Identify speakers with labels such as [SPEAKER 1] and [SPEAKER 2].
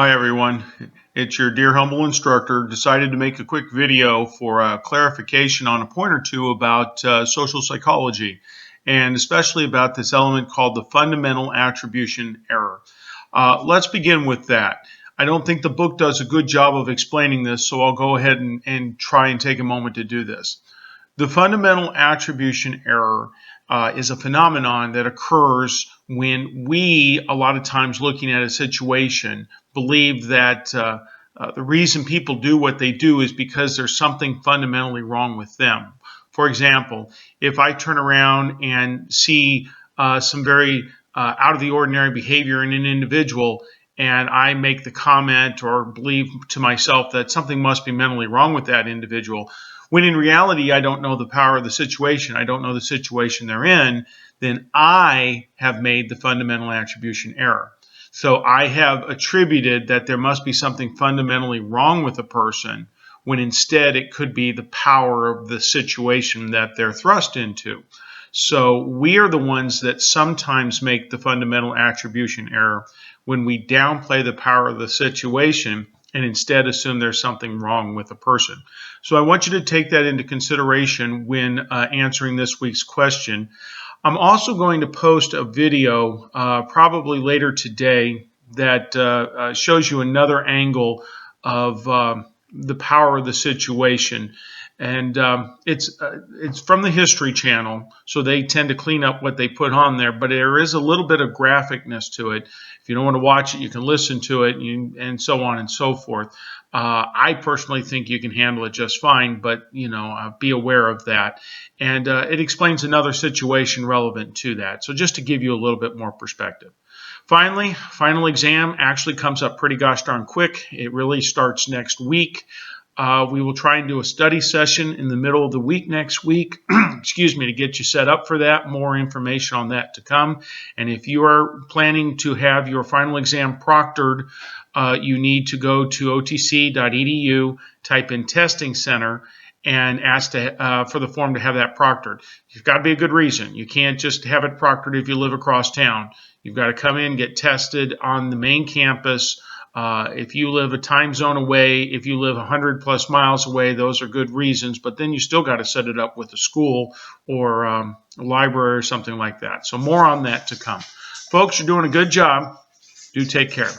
[SPEAKER 1] Hi everyone, it's your dear humble instructor. Decided to make a quick video for clarification on a point or two about social psychology, and especially about this element called the fundamental attribution error. Let's begin with that. I don't think the book does a good job of explaining this, so I'll go ahead and try and take a moment to do this. The fundamental attribution error is a phenomenon that occurs when we, a lot of times looking at a situation, believe that the reason people do what they do is because there's something fundamentally wrong with them. For example, if I turn around and see some very out of the ordinary behavior in an individual, and I make the comment or believe to myself that something must be mentally wrong with that individual, when in reality I don't know the power of the situation, I don't know the situation they're in, then I have made the fundamental attribution error. So I have attributed that there must be something fundamentally wrong with a person, when instead it could be the power of the situation that they're thrust into. So we are the ones that sometimes make the fundamental attribution error when we downplay the power of the situation and instead assume there's something wrong with a person. So I want you to take that into consideration when answering this week's question. I'm also going to post a video probably later today that shows you another angle of the power of the situation. And it's from the History Channel, so they tend to clean up what they put on there, but there is a little bit of graphicness to it. If you don't want to watch it, you can listen to it, and so on and so forth. I personally think you can handle it just fine, but be aware of that. And it explains another situation relevant to that. So just to give you a little bit more perspective. Finally, final exam actually comes up pretty gosh darn quick. It really starts next week. We will try and do a study session in the middle of the week next week, excuse me, to get you set up for that. More information on that to come. And if you are planning to have your final exam proctored, you need to go to otc.edu, type in testing center, and ask for the form to have that proctored. You've got to be a good reason. You can't just have it proctored if you live across town. You've got to come in, get tested on the main campus. If you live a time zone away, if you live 100 plus miles away, those are good reasons, but then you still got to set it up with a school or a library or something like that. So more on that to come. Folks, you're doing a good job. Do take care.